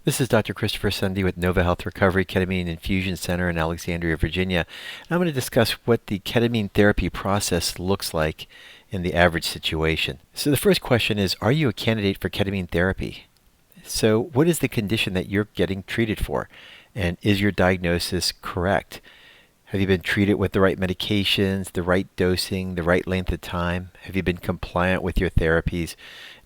This is Dr. Christopher Sunday with Nova Health Recovery Ketamine Infusion Center in Alexandria, Virginia. I'm going to discuss what the ketamine therapy process looks like in the average situation. So the first question is, are you a candidate for ketamine therapy? So what is the condition that you're getting treated for? And is your diagnosis correct? Have you been treated with the right medications, the right dosing, the right length of time? Have you been compliant with your therapies?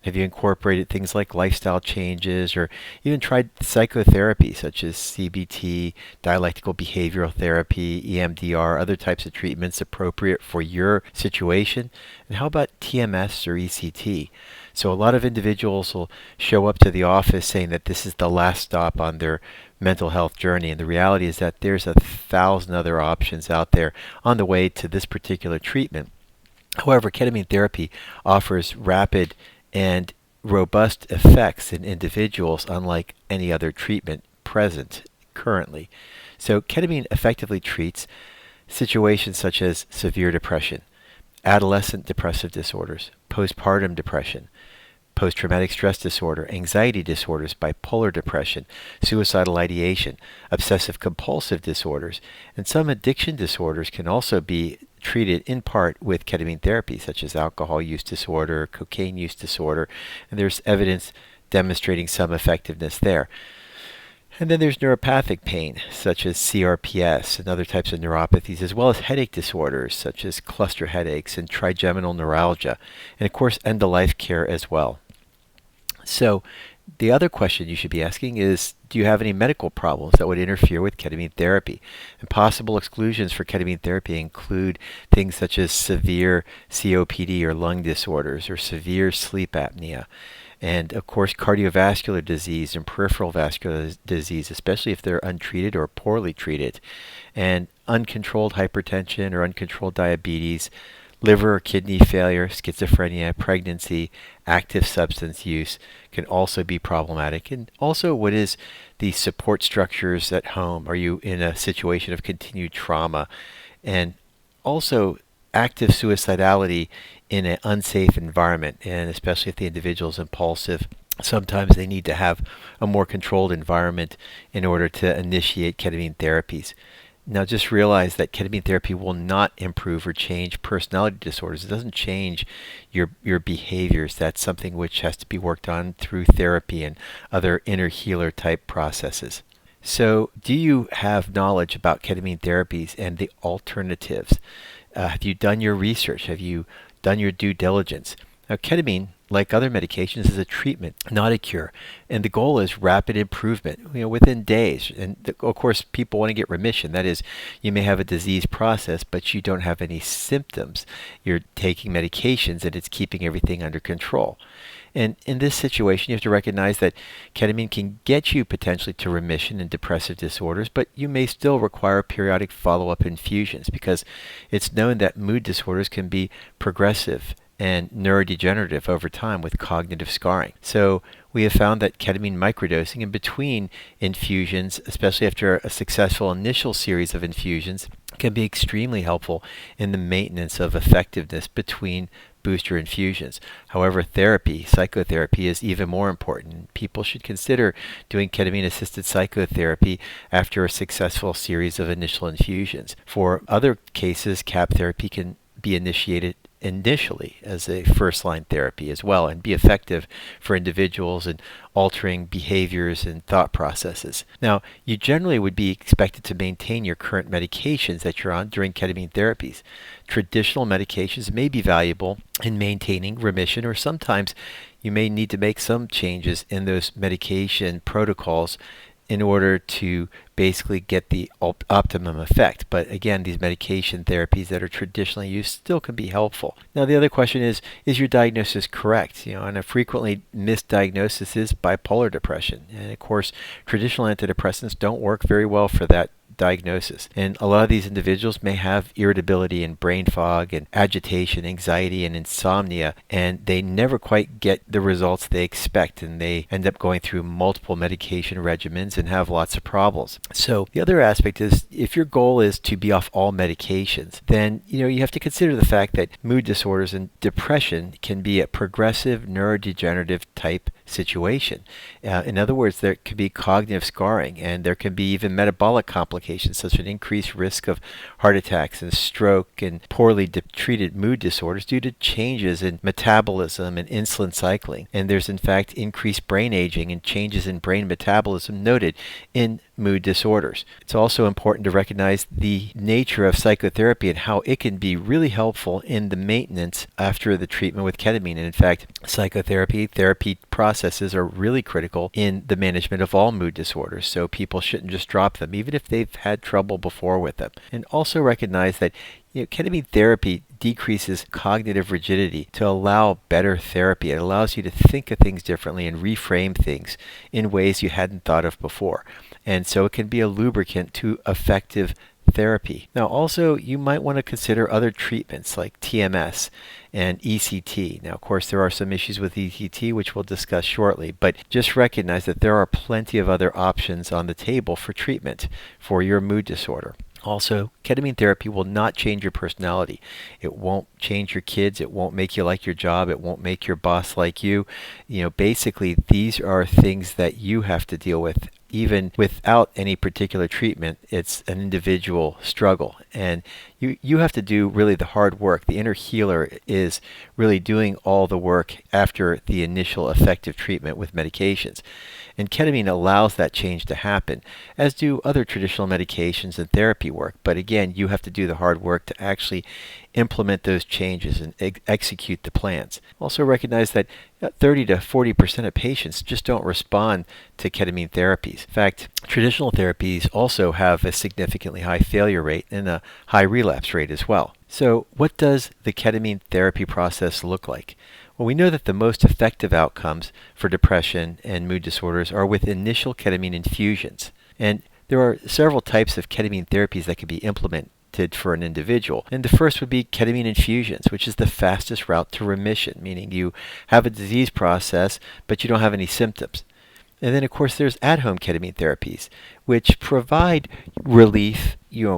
Have you incorporated things like lifestyle changes or even tried psychotherapy such as CBT, dialectical behavioral therapy, EMDR, other types of treatments appropriate for your situation? And how about TMS or ECT? So a lot of individuals will show up to the office saying that this is the last stop on their mental health journey, and the reality is that there's 1,000 other options out there on the way to this particular treatment. However, ketamine therapy offers rapid and robust effects in individuals unlike any other treatment present currently. So ketamine effectively treats situations such as severe depression, adolescent depressive disorders, postpartum depression, post-traumatic stress disorder, anxiety disorders, bipolar depression, suicidal ideation, obsessive-compulsive disorders, and some addiction disorders can also be treated in part with ketamine therapy, such as alcohol use disorder, cocaine use disorder, and there's evidence demonstrating some effectiveness there. And then there's neuropathic pain, such as CRPS and other types of neuropathies, as well as headache disorders, such as cluster headaches and trigeminal neuralgia, and of course end-of-life care as well. So the other question you should be asking is, do you have any medical problems that would interfere with ketamine therapy? And possible exclusions for ketamine therapy include things such as severe COPD or lung disorders or severe sleep apnea. And of course, cardiovascular disease and peripheral vascular disease, especially if they're untreated or poorly treated. And uncontrolled hypertension or uncontrolled diabetes, liver or kidney failure, schizophrenia, pregnancy, active substance use can also be problematic. And also, what is the support structures at home? Are you in a situation of continued trauma? And also, active suicidality in an unsafe environment, and especially if the individual is impulsive. Sometimes they need to have a more controlled environment in order to initiate ketamine therapies. Now just realize that ketamine therapy will not improve or change personality disorders. It doesn't change your behaviors. That's something which has to be worked on through therapy and other inner healer type processes. So do you have knowledge about ketamine therapies and the alternatives? Have you done your research? Have you done your due diligence? Now, ketamine, like other medications, is a treatment, not a cure. And the goal is rapid improvement, within days. And of course, people want to get remission. That is, you may have a disease process, but you don't have any symptoms. You're taking medications and it's keeping everything under control. And in this situation, you have to recognize that ketamine can get you potentially to remission in depressive disorders, but you may still require periodic follow-up infusions because it's known that mood disorders can be progressive and neurodegenerative over time with cognitive scarring. So we have found that ketamine microdosing in between infusions, especially after a successful initial series of infusions, can be extremely helpful in the maintenance of effectiveness between booster infusions. However, psychotherapy is even more important. People should consider doing ketamine-assisted psychotherapy after a successful series of initial infusions. For other cases, CAP therapy can be initiated initially as a first-line therapy as well and be effective for individuals in altering behaviors and thought processes. Now, you generally would be expected to maintain your current medications that you're on during ketamine therapies. Traditional medications may be valuable in maintaining remission, or sometimes you may need to make some changes in those medication protocols in order to basically get the optimum effect. But again, these medication therapies that are traditionally used still can be helpful. Now, the other question is your diagnosis correct? And a frequently misdiagnosis is bipolar depression. And of course, traditional antidepressants don't work very well for that diagnosis. And a lot of these individuals may have irritability and brain fog and agitation, anxiety, and insomnia, and they never quite get the results they expect, and they end up going through multiple medication regimens and have lots of problems. So the other aspect is, if your goal is to be off all medications, then you have to consider the fact that mood disorders and depression can be a progressive neurodegenerative type situation. In other words, there could be cognitive scarring, and there can be even metabolic complications, such as an increased risk of heart attacks and stroke and poorly treated mood disorders due to changes in metabolism and insulin cycling. And there's in fact increased brain aging and changes in brain metabolism noted in mood disorders. It's also important to recognize the nature of psychotherapy and how it can be really helpful in the maintenance after the treatment with ketamine. And in fact, therapy processes are really critical in the management of all mood disorders, so people shouldn't just drop them, even if they've had trouble before with them. And also recognize that ketamine therapy decreases cognitive rigidity to allow better therapy. It allows you to think of things differently and reframe things in ways you hadn't thought of before. And so it can be a lubricant to effective therapy. Now also, you might want to consider other treatments like TMS and ECT. Now, of course, there are some issues with ECT, which we'll discuss shortly, but just recognize that there are plenty of other options on the table for treatment for your mood disorder. Also, ketamine therapy will not change your personality. It won't change your kids. It won't make you like your job. It won't make your boss like you. Basically, these are things that you have to deal with. Even without any particular treatment, it's an individual struggle. And you have to do really the hard work. The inner healer is really doing all the work after the initial effective treatment with medications. And ketamine allows that change to happen, as do other traditional medications and therapy work. But again, you have to do the hard work to actually implement those changes and execute the plans. Also recognize that 30 to 40% of patients just don't respond to ketamine therapies. In fact, traditional therapies also have a significantly high failure rate and a high relapse rate as well. So what does the ketamine therapy process look like? Well, we know that the most effective outcomes for depression and mood disorders are with initial ketamine infusions. And there are several types of ketamine therapies that can be implemented for an individual. And the first would be ketamine infusions, which is the fastest route to remission, meaning you have a disease process, but you don't have any symptoms. And then, of course, there's at-home ketamine therapies, which provide relief,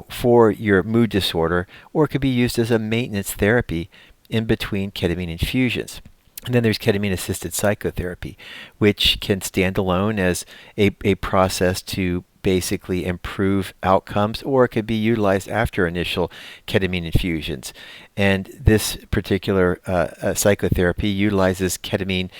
for your mood disorder, or it could be used as a maintenance therapy in between ketamine infusions. And then there's ketamine-assisted psychotherapy, which can stand alone as a process to basically improve outcomes, or it could be utilized after initial ketamine infusions. And this particular psychotherapy utilizes ketamine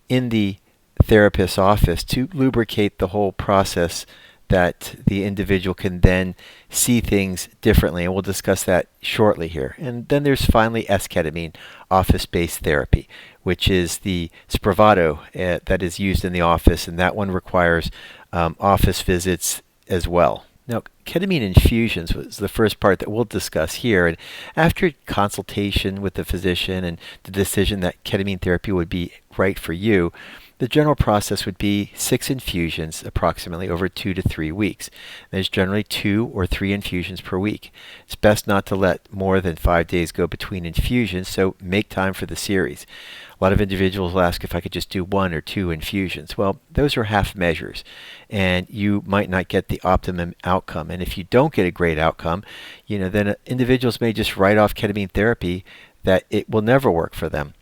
in the therapist's office to lubricate the whole process, that the individual can then see things differently, and we'll discuss that shortly here. And then there's finally S-ketamine, office-based therapy, which is the Spravato that is used in the office, and that one requires office visits as well. Now, ketamine infusions was the first part that we'll discuss here, and after consultation with the physician and the decision that ketamine therapy would be right for you, the general process would be 6 infusions approximately over 2 to 3 weeks. There's generally 2 or 3 infusions per week. It's best not to let more than 5 days go between infusions, so make time for the series. A lot of individuals will ask if I could just do 1 or 2 infusions. Well, those are half measures, and you might not get the optimum outcome. And if you don't get a great outcome, then individuals may just write off ketamine therapy, that it will never work for them,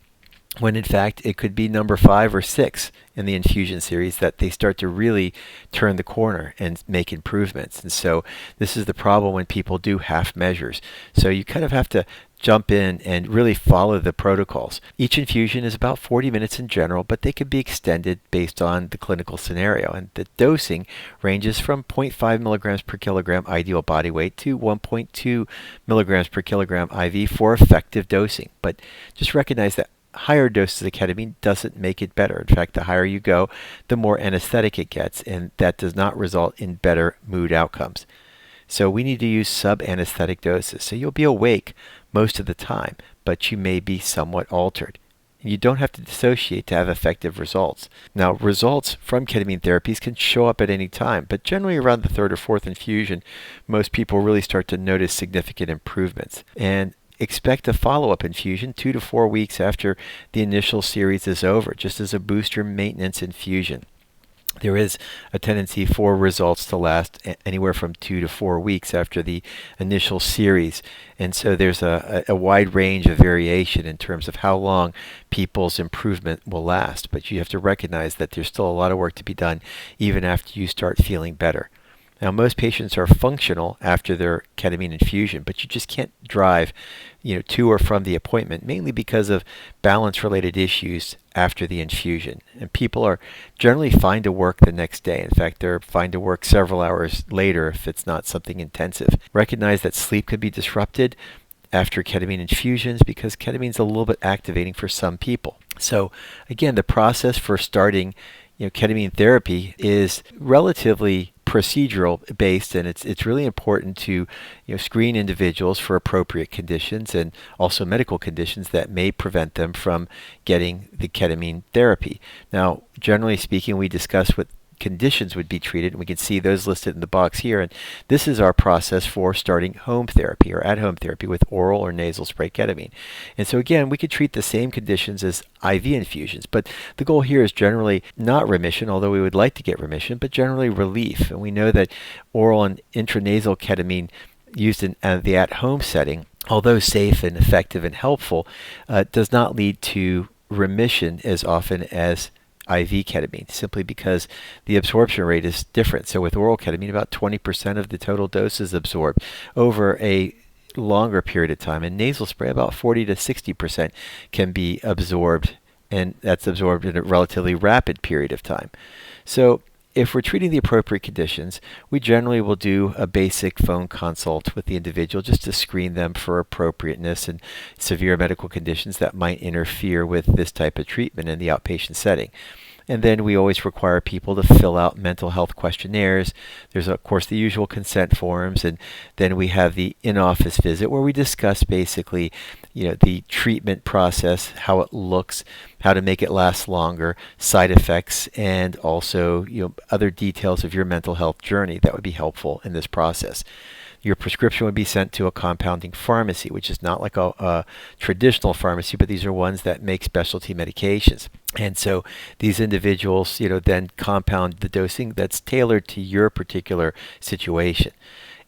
when in fact it could be number 5 or 6 in the infusion series that they start to really turn the corner and make improvements. And so this is the problem when people do half measures. So you kind of have to jump in and really follow the protocols. Each infusion is about 40 minutes in general, but they can be extended based on the clinical scenario. And the dosing ranges from 0.5 milligrams per kilogram ideal body weight to 1.2 milligrams per kilogram IV for effective dosing. But just recognize that higher doses of ketamine doesn't make it better. In fact, the higher you go, the more anesthetic it gets, and that does not result in better mood outcomes. So we need to use sub-anesthetic doses. So you'll be awake most of the time, but you may be somewhat altered. You don't have to dissociate to have effective results. Now, results from ketamine therapies can show up at any time, but generally around the 3rd or 4th infusion, most people really start to notice significant improvements. And expect a follow-up infusion 2 to 4 weeks after the initial series is over, just as a booster maintenance infusion. there is a tendency for results to last anywhere from 2 to 4 weeks after the initial series. And so there's a wide range of variation in terms of how long people's improvement will last. But you have to recognize that there's still a lot of work to be done even after you start feeling better. Now, most patients are functional after their ketamine infusion, but you just can't drive, to or from the appointment, mainly because of balance-related issues after the infusion. And people are generally fine to work the next day. In fact, they're fine to work several hours later if it's not something intensive. Recognize that sleep could be disrupted after ketamine infusions because ketamine is a little bit activating for some people. So again, the process for starting ketamine therapy is relatively procedural based, and it's really important to screen individuals for appropriate conditions and also medical conditions that may prevent them from getting the ketamine therapy. Now, generally speaking, we discuss what conditions would be treated, and we can see those listed in the box here. And this is our process for starting home therapy or at-home therapy with oral or nasal spray ketamine. And so again, we could treat the same conditions as IV infusions, but the goal here is generally not remission, although we would like to get remission, but generally relief. And we know that oral and intranasal ketamine used in the at-home setting, although safe and effective and helpful, does not lead to remission as often as IV ketamine, simply because the absorption rate is different. So with oral ketamine, about 20% of the total dose is absorbed over a longer period of time. And nasal spray, about 40 to 60% can be absorbed, and that's absorbed in a relatively rapid period of time. So if we're treating the appropriate conditions, we generally will do a basic phone consult with the individual just to screen them for appropriateness and severe medical conditions that might interfere with this type of treatment in the outpatient setting. And then we always require people to fill out mental health questionnaires. There's, of course, the usual consent forms, and then we have the in-office visit where we discuss basically, the treatment process, how it looks, how to make it last longer, side effects, and also, other details of your mental health journey that would be helpful in this process. Your prescription would be sent to a compounding pharmacy, which is not like a traditional pharmacy, but these are ones that make specialty medications. And so these individuals, then compound the dosing that's tailored to your particular situation.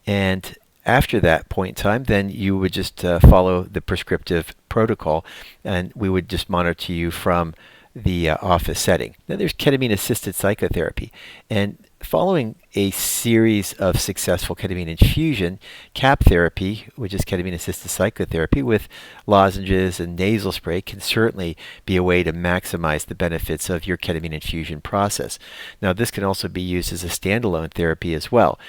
And after that point in time, then you would just follow the prescriptive protocol, and we would just monitor you from the office setting. Then there's ketamine-assisted psychotherapy. And following a series of successful ketamine infusion, CAP therapy, which is ketamine-assisted psychotherapy with lozenges and nasal spray, can certainly be a way to maximize the benefits of your ketamine infusion process. Now, this can also be used as a standalone therapy as well.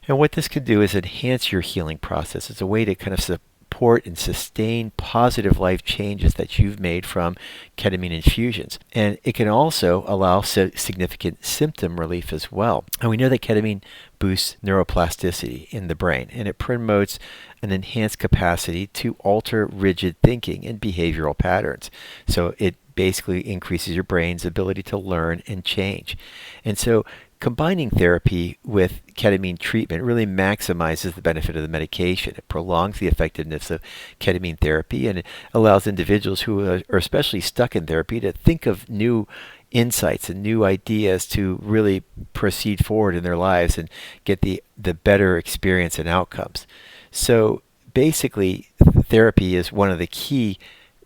And what this can do is enhance your healing process. It's a way to kind of support and sustain positive life changes that you've made from ketamine infusions. And it can also allow significant symptom relief as well. And we know that ketamine boosts neuroplasticity in the brain, and it promotes an enhanced capacity to alter rigid thinking and behavioral patterns. So it basically increases your brain's ability to learn and change. And so combining therapy with ketamine treatment really maximizes the benefit of the medication. It prolongs the effectiveness of ketamine therapy, and it allows individuals who are especially stuck in therapy to think of new insights and new ideas to really proceed forward in their lives and get the better experience and outcomes. So basically, therapy is one of the key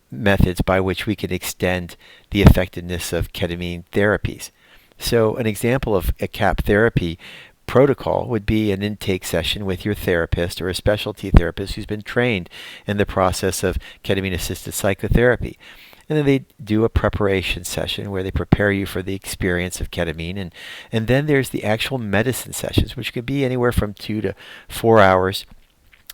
methods by which we can extend the effectiveness of ketamine therapies. So an example of a CAP therapy protocol would be an intake session with your therapist or a specialty therapist who's been trained in the process of ketamine-assisted psychotherapy. And then they do a preparation session where they prepare you for the experience of ketamine. And then there's the actual medicine sessions, which could be anywhere from 2 to 4 hours.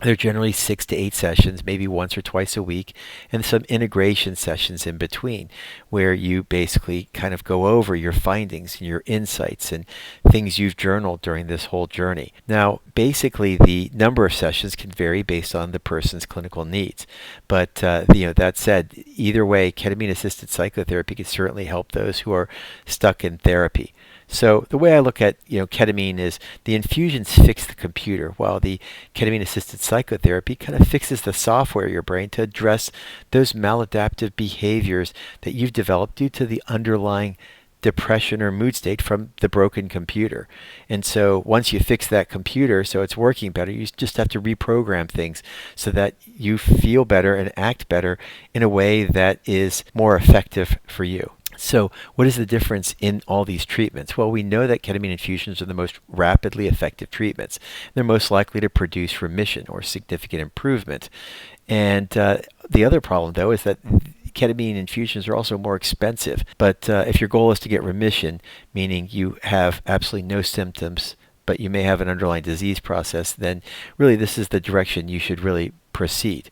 They're generally 6 to 8 sessions, maybe once or twice a week, and some integration sessions in between, where you basically kind of go over your findings and your insights and things you've journaled during this whole journey. Now, basically, the number of sessions can vary based on the person's clinical needs. But that said, either way, ketamine-assisted psychotherapy can certainly help those who are stuck in therapy. So the way I look at ketamine is the infusions fix the computer, while the ketamine-assisted psychotherapy kind of fixes the software of your brain to address those maladaptive behaviors that you've developed due to the underlying depression or mood state from the broken computer. And so once you fix that computer so it's working better, you just have to reprogram things so that you feel better and act better in a way that is more effective for you. So what is the difference in all these treatments? Well, we know that ketamine infusions are the most rapidly effective treatments. They're most likely to produce remission or significant improvement. And the other problem, though, is that ketamine infusions are also more expensive. But if your goal is to get remission, meaning you have absolutely no symptoms, but you may have an underlying disease process, then really this is the direction you should really proceed.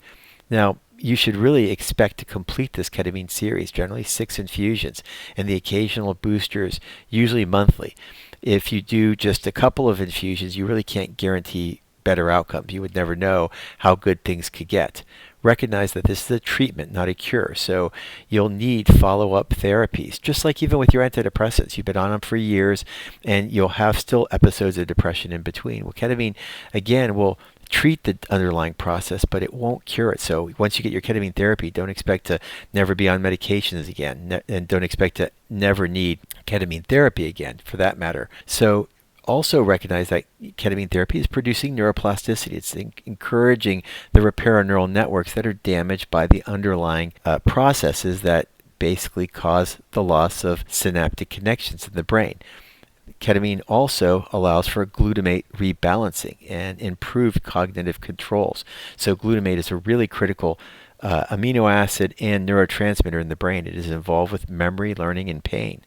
Now, you should really expect to complete this ketamine series, generally 6 infusions, and the occasional boosters, usually monthly. If you do just a couple of infusions, you really can't guarantee better outcomes. You would never know how good things could get. Recognize that this is a treatment, not a cure. So you'll need follow-up therapies, just like even with your antidepressants. You've been on them for years, and you'll have still episodes of depression in between. Well, ketamine, again, will treat the underlying process, but it won't cure it. So once you get your ketamine therapy, don't expect to never be on medications again, and don't expect to never need ketamine therapy again, for that matter. So also recognize that ketamine therapy is producing neuroplasticity. It's encouraging the repair of neural networks that are damaged by the underlying processes that basically cause the loss of synaptic connections in the brain. Ketamine also allows for glutamate rebalancing and improved cognitive controls. So glutamate is a really critical amino acid and neurotransmitter in the brain. It is involved with memory, learning, and pain.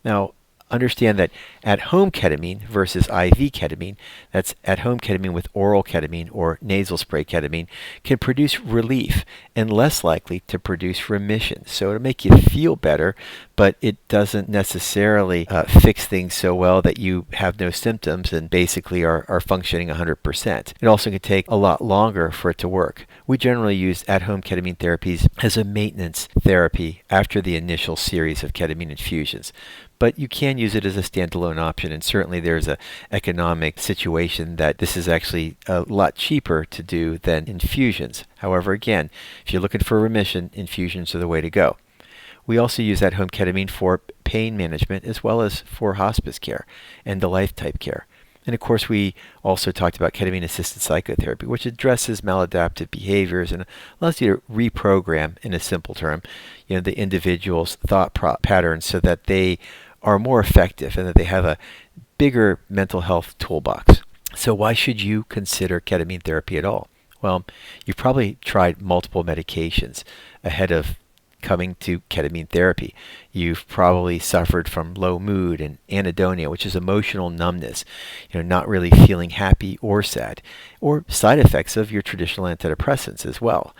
Now, understand that at-home ketamine versus IV ketamine, that's at-home ketamine with oral ketamine or nasal spray ketamine, can produce relief and less likely to produce remission. So it'll make you feel better, but it doesn't necessarily fix things so well that you have no symptoms and basically are functioning 100%. It also can take a lot longer for it to work. We generally use at-home ketamine therapies as a maintenance therapy after the initial series of ketamine infusions. But you can use it as a standalone option, and certainly there's an economic situation that this is actually a lot cheaper to do than infusions. However, again, if you're looking for remission, infusions are the way to go. We also use at-home ketamine for pain management as well as for hospice care and the life type care. And of course, we also talked about ketamine-assisted psychotherapy, which addresses maladaptive behaviors and allows you to reprogram, in a simple term, the individual's thought patterns so that they are more effective and that they have a bigger mental health toolbox. So why should you consider ketamine therapy at all? Well, you've probably tried multiple medications ahead of coming to ketamine therapy. You've probably suffered from low mood and anhedonia, which is emotional numbness, not really feeling happy or sad, or side effects of your traditional antidepressants as well.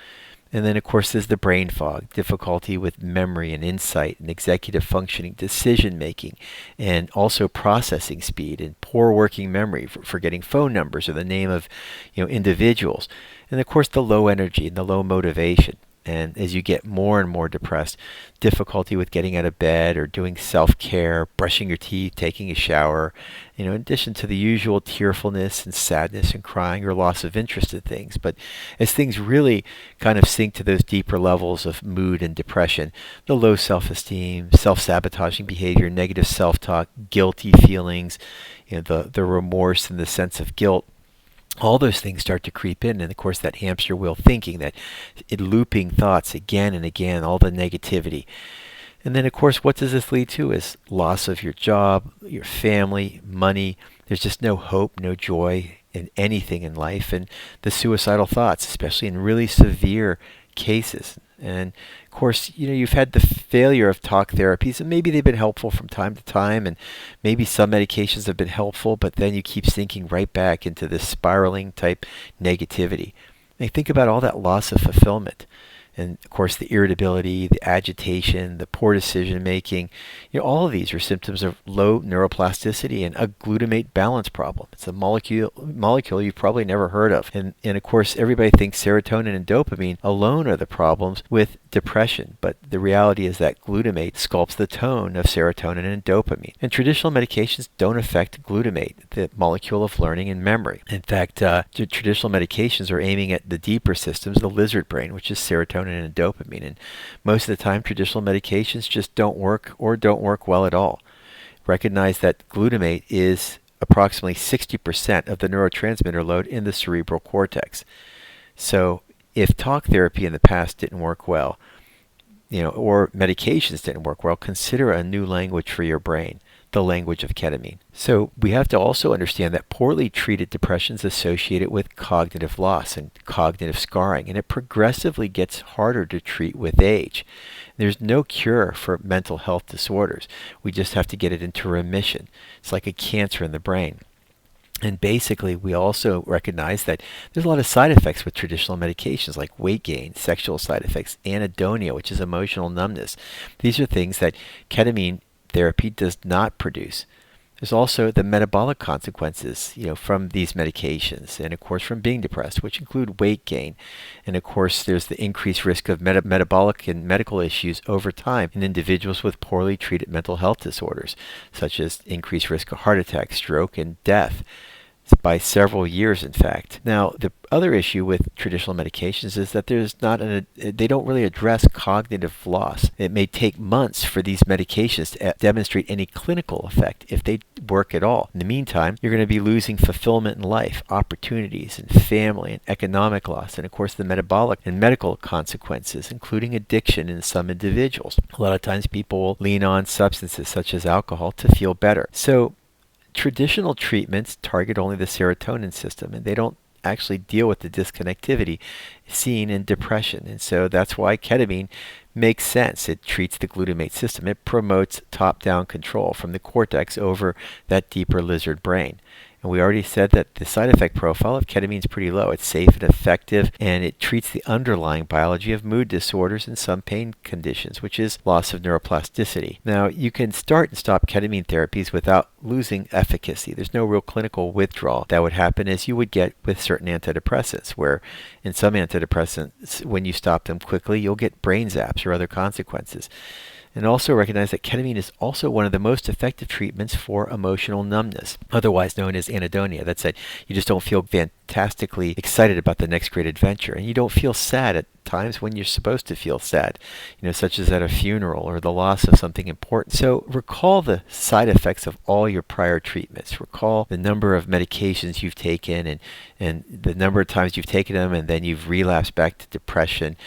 And then, of course, there's the brain fog, difficulty with memory and insight and executive functioning, decision making, and also processing speed and poor working memory, forgetting phone numbers or the name of individuals. And, of course, the low energy and the low motivation. And as you get more and more depressed, difficulty with getting out of bed or doing self-care, brushing your teeth, taking a shower, in addition to the usual tearfulness and sadness and crying or loss of interest in things. But as things really kind of sink to those deeper levels of mood and depression, the low self-esteem, self-sabotaging behavior, negative self-talk, guilty feelings, the remorse and the sense of guilt, all those things start to creep in, and of course that hamster wheel thinking, that looping thoughts again and again, all the negativity. And then of course, what does this lead to is loss of your job, your family, money. There's just no hope, no joy in anything in life, and the suicidal thoughts, especially in really severe cases. And of course, you've had the failure of talk therapies, and maybe they've been helpful from time to time, and maybe some medications have been helpful, but then you keep sinking right back into this spiraling type negativity. And think about all that loss of fulfillment. And of course, the irritability, the agitation, the poor decision making, all of these are symptoms of low neuroplasticity and a glutamate balance problem. It's a molecule you've probably never heard of. And of course, everybody thinks serotonin and dopamine alone are the problems with depression, but the reality is that glutamate sculpts the tone of serotonin and dopamine. And traditional medications don't affect glutamate, the molecule of learning and memory. In fact, traditional medications are aiming at the deeper systems, the lizard brain, which is serotonin serotonin and dopamine. And most of the time, traditional medications just don't work or don't work well at all. Recognize that glutamate is approximately 60% of the neurotransmitter load in the cerebral cortex. So if talk therapy in the past didn't work well, or medications didn't work well, consider a new language for your brain, the language of ketamine. So we have to also understand that poorly treated depression is associated with cognitive loss and cognitive scarring, and it progressively gets harder to treat with age. There's no cure for mental health disorders. We just have to get it into remission. It's like a cancer in the brain. And basically, we also recognize that there's a lot of side effects with traditional medications like weight gain, sexual side effects, anhedonia, which is emotional numbness. These are things that ketamine therapy does not produce. There's also the metabolic consequences, from these medications, and of course from being depressed, which include weight gain. And of course, there's the increased risk of metabolic and medical issues over time in individuals with poorly treated mental health disorders, such as increased risk of heart attack, stroke, and death, by several years, in fact. Now, the other issue with traditional medications is that they don't really address cognitive loss. It may take months for these medications to demonstrate any clinical effect, if they work at all. In the meantime, you're going to be losing fulfillment in life, opportunities, and family, and economic loss, and of course the metabolic and medical consequences, including addiction in some individuals. A lot of times people will lean on substances such as alcohol to feel better. So traditional treatments target only the serotonin system, and they don't actually deal with the disconnectivity seen in depression. And so that's why ketamine makes sense. It treats the glutamate system. It promotes top-down control from the cortex over that deeper lizard brain. And we already said that the side effect profile of ketamine is pretty low. It's safe and effective, and it treats the underlying biology of mood disorders and some pain conditions, which is loss of neuroplasticity. Now, you can start and stop ketamine therapies without losing efficacy. There's no real clinical withdrawal that would happen as you would get with certain antidepressants, where in some antidepressants, when you stop them quickly, you'll get brain zaps or other consequences. And also recognize that ketamine is also one of the most effective treatments for emotional numbness, otherwise known as anhedonia. That's it. You just don't feel fantastically excited about the next great adventure, and you don't feel sad at times when you're supposed to feel sad, such as at a funeral or the loss of something important. So recall the side effects of all your prior treatments. Recall the number of medications you've taken and the number of times you've taken them, and then you've relapsed back to depression,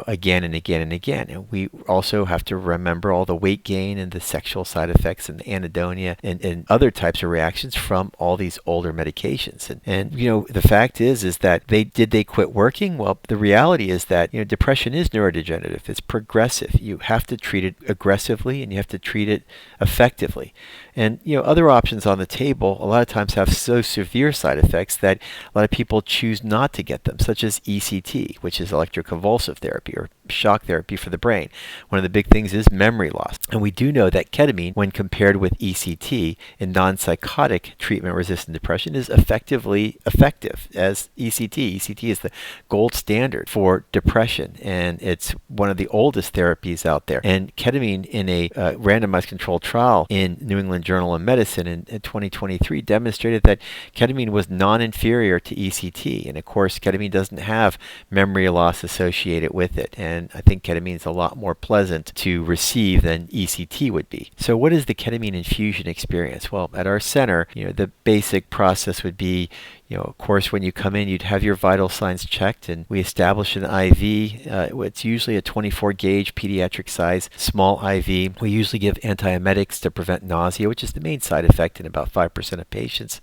again and again and again. And we also have to remember all the weight gain and the sexual side effects and the anhedonia and other types of reactions from all these older medications. And the fact is that did they quit working? Well, the reality is that depression is neurodegenerative. It's progressive. You have to treat it aggressively, and you have to treat it effectively. And other options on the table a lot of times have so severe side effects that a lot of people choose not to get them, such as ECT, which is electroconvulsive therapy or shock therapy for the brain. One of the big things is memory loss. And we do know that ketamine, when compared with ECT in non-psychotic treatment-resistant depression, is effectively effective as ECT. ECT is the gold standard for depression, and it's one of the oldest therapies out there. And ketamine, in a randomized controlled trial in New England Journal of Medicine in 2023, demonstrated that ketamine was non-inferior to ECT. And of course, ketamine doesn't have memory loss associated with it. And I think ketamine is a lot more pleasant to receive than ECT would be. So what is the ketamine infusion experience? Well, at our center, the basic process would be, of course, when you come in, you'd have your vital signs checked, and we establish an IV. It's usually a 24-gauge pediatric size small IV. We usually give antiemetics to prevent nausea, which is the main side effect in about 5% of patients.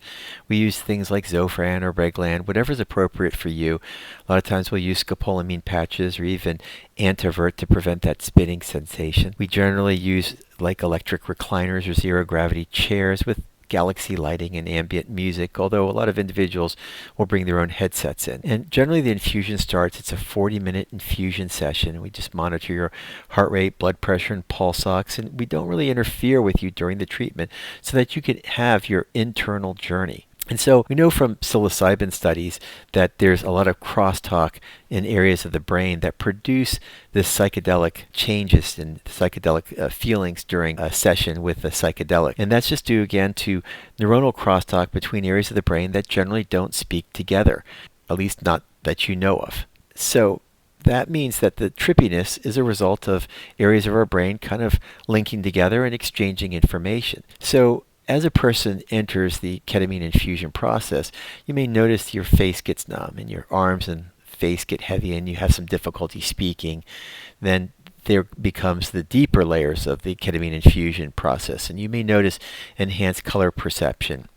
We use things like Zofran or Reglan, whatever's appropriate for you. A lot of times we'll use scopolamine patches or even Antivert to prevent that spinning sensation. We generally use like electric recliners or zero-gravity chairs with galaxy lighting and ambient music, although a lot of individuals will bring their own headsets in. And generally the infusion starts, it's a 40-minute infusion session. We just monitor your heart rate, blood pressure, and pulse ox, and we don't really interfere with you during the treatment so that you can have your internal journey. And so we know from psilocybin studies that there's a lot of crosstalk in areas of the brain that produce the psychedelic changes and psychedelic feelings during a session with a psychedelic. And that's just due, again, to neuronal crosstalk between areas of the brain that generally don't speak together, at least not that you know of. So that means that the trippiness is a result of areas of our brain kind of linking together and exchanging information. So as a person enters the ketamine infusion process, you may notice your face gets numb and your arms and face get heavy and you have some difficulty speaking. Then there becomes the deeper layers of the ketamine infusion process, and you may notice enhanced color perception,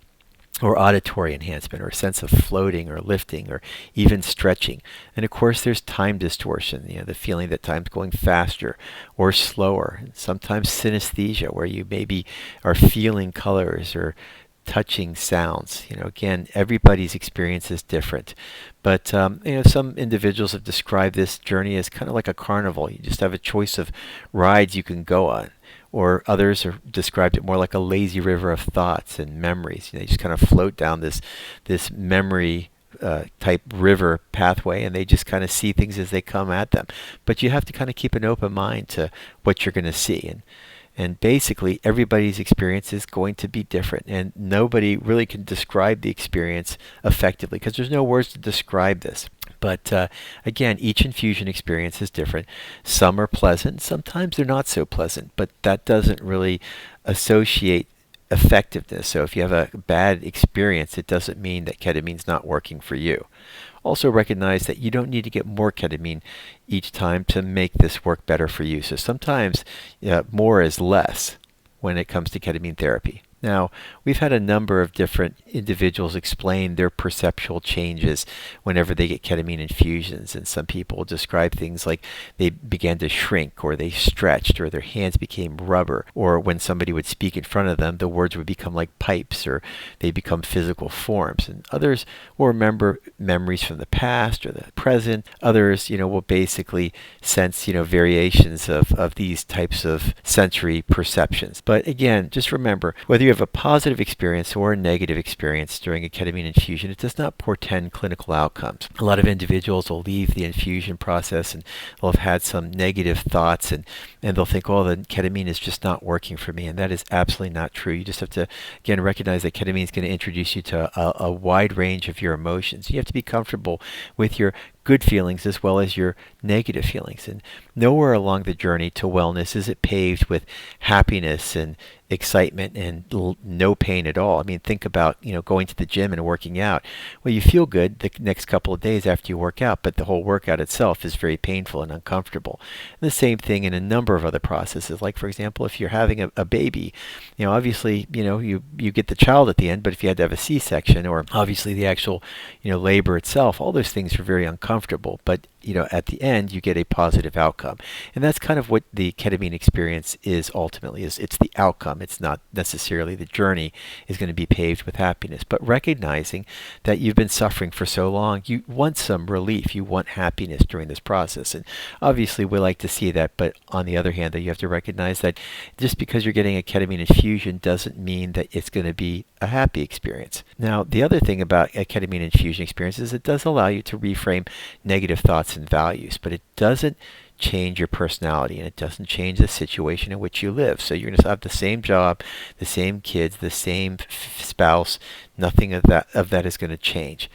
or auditory enhancement, or a sense of floating or lifting or even stretching. And of course there's time distortion, the feeling that time's going faster or slower. And sometimes synesthesia, where you maybe are feeling colors or touching sounds. Again, everybody's experience is different. But some individuals have described this journey as kind of like a carnival. You just have a choice of rides you can go on. Or others have described it more like a lazy river of thoughts and memories. You just kind of float down this memory type river pathway, and they just kind of see things as they come at them. But you have to kind of keep an open mind to what you're going to see. And basically, everybody's experience is going to be different, and nobody really can describe the experience effectively because there's no words to describe this. But again, each infusion experience is different. Some are pleasant, sometimes they're not so pleasant, but that doesn't really associate effectiveness. So if you have a bad experience, it doesn't mean that ketamine's not working for you. Also recognize that you don't need to get more ketamine each time to make this work better for you. So sometimes more is less when it comes to ketamine therapy. Now, we've had a number of different individuals explain their perceptual changes whenever they get ketamine infusions, and some people describe things like they began to shrink, or they stretched, or their hands became rubber, or when somebody would speak in front of them, the words would become like pipes, or they become physical forms. And others will remember memories from the past or the present. Others, will basically sense, variations of these types of sensory perceptions. But again, just remember, whether you have a positive experience or a negative experience during a ketamine infusion, it does not portend clinical outcomes. A lot of individuals will leave the infusion process and they'll have had some negative thoughts, and they'll think, oh, the ketamine is just not working for me. And that is absolutely not true. You just have to, again, recognize that ketamine is going to introduce you to a wide range of your emotions. You have to be comfortable with your good feelings as well as your negative feelings. And nowhere along the journey to wellness is it paved with happiness and excitement and no pain at all. I mean, think about, going to the gym and working out. Well, you feel good the next couple of days after you work out, but the whole workout itself is very painful and uncomfortable. And the same thing in a number of other processes. Like, for example, if you're having a baby, obviously, you get the child at the end, but if you had to have a C-section, or obviously the actual, labor itself, all those things are very uncomfortable. But at the end, you get a positive outcome. And that's kind of what the ketamine experience is ultimately. It's the outcome. It's not necessarily the journey is going to be paved with happiness. But recognizing that you've been suffering for so long, you want some relief. You want happiness during this process. And obviously, we like to see that. But on the other hand, you have to recognize that just because you're getting a ketamine infusion doesn't mean that it's going to be a happy experience. Now, the other thing about a ketamine infusion experience is it does allow you to reframe negative thoughts and values, but it doesn't change your personality, and it doesn't change the situation in which you live. So you're going to have the same job, the same kids, the same spouse. Nothing of that is going to change.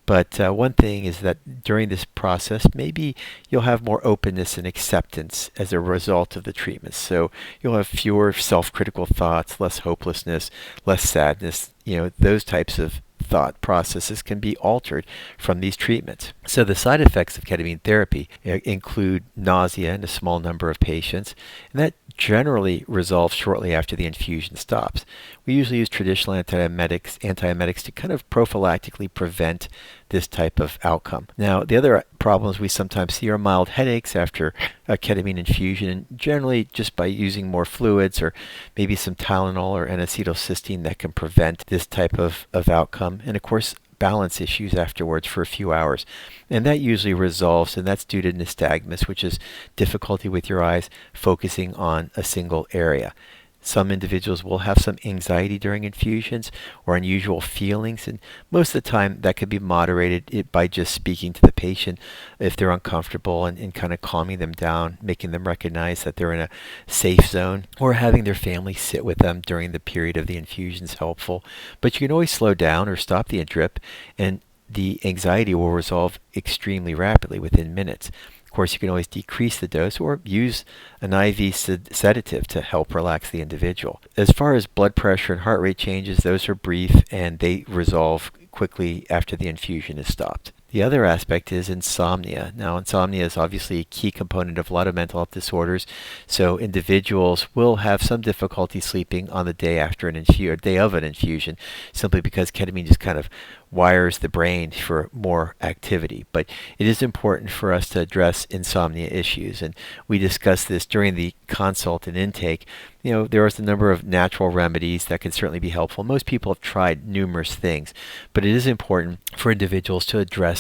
But one thing is that during this process, maybe you'll have more openness and acceptance as a result of the treatment. So you'll have fewer self-critical thoughts, less hopelessness, less sadness. Those types of thought processes can be altered from these treatments. So the side effects of ketamine therapy include nausea in a small number of patients, and that generally resolves shortly after the infusion stops. We usually use traditional antiemetics to kind of prophylactically prevent this type of outcome. Now, the other problems we sometimes see are mild headaches after a ketamine infusion, and generally just by using more fluids or maybe some Tylenol or N-acetylcysteine that can prevent this type of outcome. And of course, balance issues afterwards for a few hours. And that usually resolves, and that's due to nystagmus, which is difficulty with your eyes focusing on a single area. Some individuals will have some anxiety during infusions or unusual feelings, and most of the time that could be moderated by just speaking to the patient if they're uncomfortable and kind of calming them down, making them recognize that they're in a safe zone, or having their family sit with them during the period of the infusion is helpful. But you can always slow down or stop the drip, and the anxiety will resolve extremely rapidly within minutes. Of course, you can always decrease the dose or use an IV sedative to help relax the individual. As far as blood pressure and heart rate changes, those are brief and they resolve quickly after the infusion is stopped. The other aspect is insomnia. Now, insomnia is obviously a key component of a lot of mental health disorders, so individuals will have some difficulty sleeping on the day after day of an infusion, simply because ketamine just kind of wires the brain for more activity. But it is important for us to address insomnia issues, and we discussed this during the consult and intake. There is a number of natural remedies that can certainly be helpful. Most people have tried numerous things, but it is important for individuals to address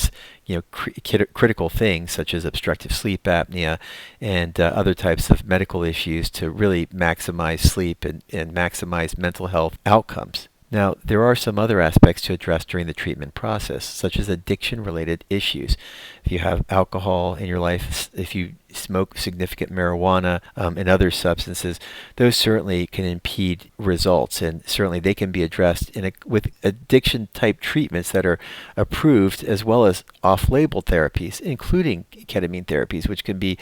critical things such as obstructive sleep apnea and other types of medical issues to really maximize sleep and maximize mental health outcomes. Now, there are some other aspects to address during the treatment process, such as addiction-related issues. If you have alcohol in your life, if you smoke significant marijuana and other substances, those certainly can impede results, and certainly they can be addressed with addiction-type treatments that are approved, as well as off-label therapies, including ketamine therapies, which can be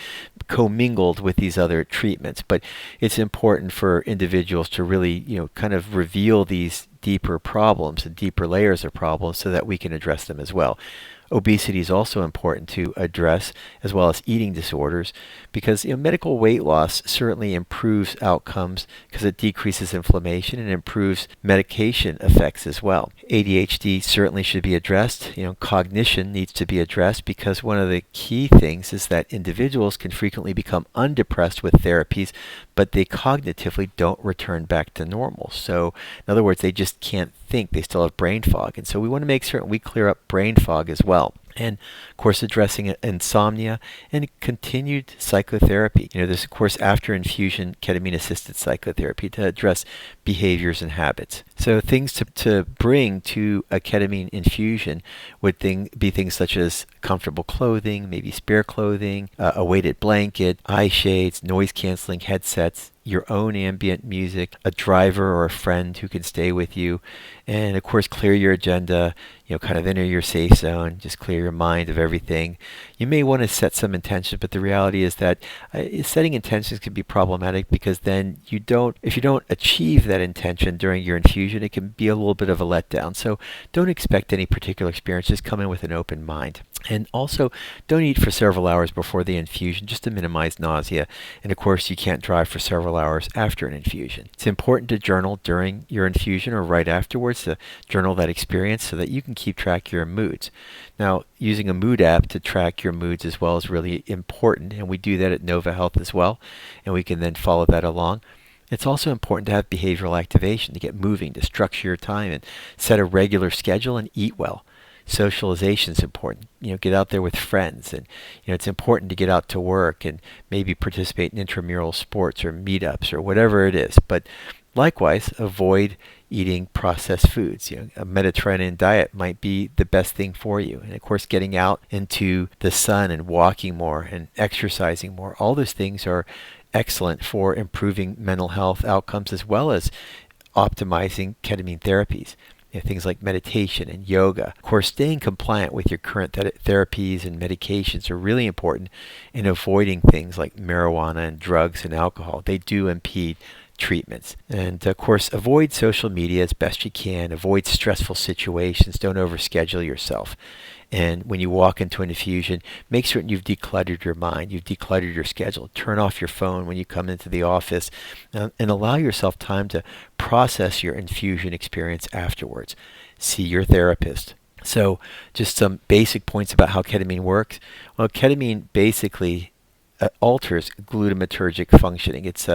commingled with these other treatments. But it's important for individuals to really, kind of reveal these deeper problems and deeper layers of problems so that we can address them as well. Obesity is also important to address, as well as eating disorders, because medical weight loss certainly improves outcomes because it decreases inflammation and improves medication effects as well. ADHD certainly should be addressed. Cognition needs to be addressed, because one of the key things is that individuals can frequently become undepressed with therapies, but they cognitively don't return back to normal. So, in other words, they just can't think. They still have brain fog. And so we want to make certain we clear up brain fog as well. And, of course, addressing insomnia and continued psychotherapy. There's, of course, after infusion ketamine-assisted psychotherapy to address behaviors and habits. So things to bring to a ketamine infusion would be things such as comfortable clothing, maybe spare clothing, a weighted blanket, eye shades, noise-canceling headsets, your own ambient music, a driver or a friend who can stay with you, and of course clear your agenda, kind of enter your safe zone, just clear your mind of everything. You may want to set some intentions, but the reality is that setting intentions can be problematic, because then if you don't achieve that intention during your infusion, it can be a little bit of a letdown. So don't expect any particular experience, just come in with an open mind. And also, don't eat for several hours before the infusion, just to minimize nausea. And of course, you can't drive for several hours after an infusion. It's important to journal during your infusion or right afterwards, to journal that experience so that you can keep track of your moods. Now, using a mood app to track your moods as well is really important, and we do that at Nova Health as well, and we can then follow that along. It's also important to have behavioral activation, to get moving, to structure your time and set a regular schedule and eat well. Socialization is important. Get out there with friends, and it's important to get out to work and maybe participate in intramural sports or meetups or whatever it is. But likewise, avoid eating processed foods. A Mediterranean diet might be the best thing for you. And of course, getting out into the sun and walking more and exercising more, all those things are excellent for improving mental health outcomes, as well as optimizing ketamine therapies. Things like meditation and yoga. Of course, staying compliant with your current therapies and medications are really important in avoiding things like marijuana and drugs and alcohol. They do impede treatments. And of course, avoid social media as best you can. Avoid stressful situations. Don't overschedule yourself. And when you walk into an infusion, make certain you've decluttered your mind, you've decluttered your schedule. Turn off your phone when you come into the office, and allow yourself time to process your infusion experience afterwards. See your therapist. So just some basic points about how ketamine works. Well, ketamine basically alters glutamatergic functioning. It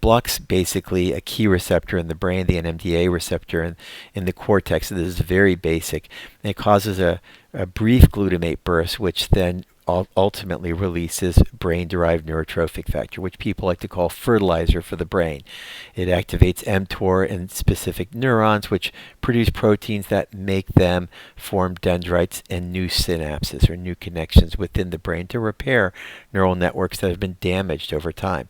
blocks basically a key receptor in the brain, the NMDA receptor in the cortex. So this is very basic. And it causes a brief glutamate burst, which then ultimately releases brain-derived neurotrophic factor, which people like to call fertilizer for the brain. It activates mTOR and specific neurons, which produce proteins that make them form dendrites and new synapses, or new connections within the brain, to repair neural networks that have been damaged over time.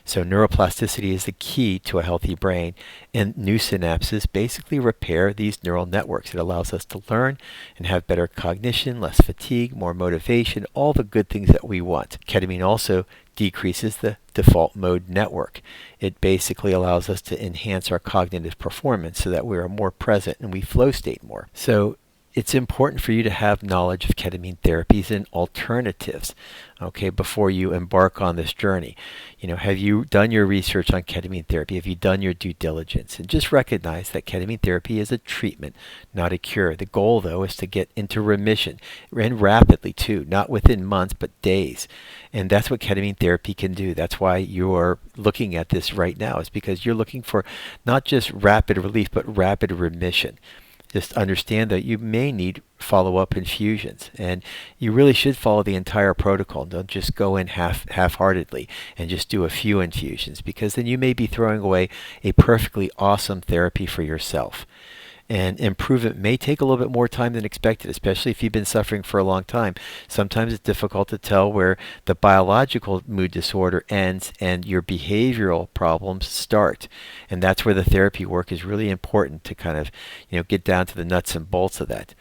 So neuroplasticity is the key to a healthy brain, and new synapses basically repair these neural networks. It allows us to learn and have better cognition, less fatigue, more motivation, all the good things that we want. Ketamine also decreases the default mode network. It basically allows us to enhance our cognitive performance so that we are more present and we flow state more. So it's important for you to have knowledge of ketamine therapies and alternatives, okay, before you embark on this journey. Have you done your research on ketamine therapy? Have you done your due diligence? And just recognize that ketamine therapy is a treatment, not a cure. The goal, though, is to get into remission, and rapidly, too, not within months, but days. And that's what ketamine therapy can do. That's why you're looking at this right now, is because you're looking for not just rapid relief, but rapid remission. Just understand that you may need follow-up infusions, and you really should follow the entire protocol. Don't just go in half-heartedly and just do a few infusions, because then you may be throwing away a perfectly awesome therapy for yourself. And improvement may take a little bit more time than expected, especially if you've been suffering for a long time. Sometimes it's difficult to tell where the biological mood disorder ends and your behavioral problems start. And that's where the therapy work is really important to kind of, get down to the nuts and bolts of that.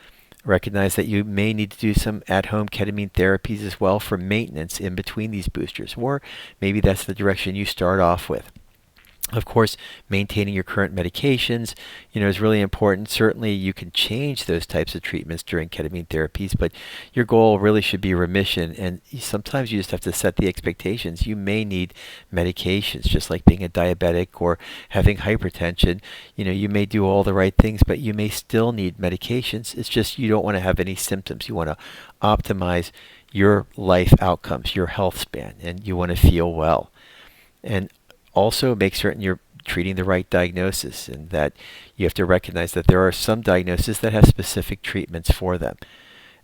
Recognize that you may need to do some at-home ketamine therapies as well for maintenance in between these boosters, or maybe that's the direction you start off with. Of course, maintaining your current medications, is really important. Certainly, you can change those types of treatments during ketamine therapies, but your goal really should be remission. And sometimes you just have to set the expectations. You may need medications, just like being a diabetic or having hypertension. You may do all the right things, but you may still need medications. It's just you don't want to have any symptoms. You want to optimize your life outcomes, your health span, and you want to feel well. And also, make certain you're treating the right diagnosis, and that you have to recognize that there are some diagnoses that have specific treatments for them.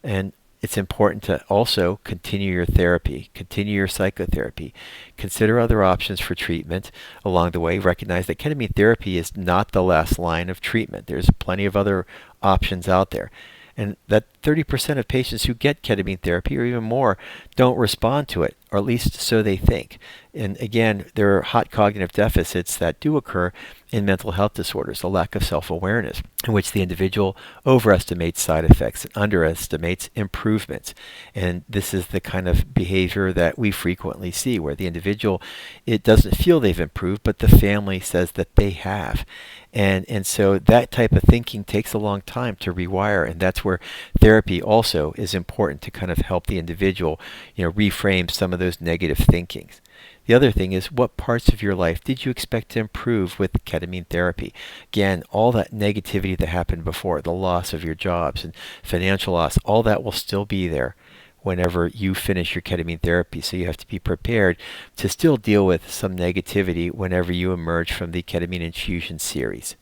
And it's important to also continue your therapy, continue your psychotherapy, consider other options for treatment along the way. Recognize that ketamine therapy is not the last line of treatment. There's plenty of other options out there. And that 30% of patients who get ketamine therapy, or even more, don't respond to it, or at least so they think. And again, there are hot cognitive deficits that do occur in mental health disorders, a lack of self-awareness, in which the individual overestimates side effects and underestimates improvements. And this is the kind of behavior that we frequently see, where the individual, it doesn't feel they've improved, but the family says that they have. And so that type of thinking takes a long time to rewire, and that's where therapy also is important to kind of help the individual, reframe some of those negative thinkings. The other thing is, what parts of your life did you expect to improve with ketamine therapy? Again, all that negativity that happened before, the loss of your jobs and financial loss, all that will still be there whenever you finish your ketamine therapy. So you have to be prepared to still deal with some negativity whenever you emerge from the ketamine infusion series.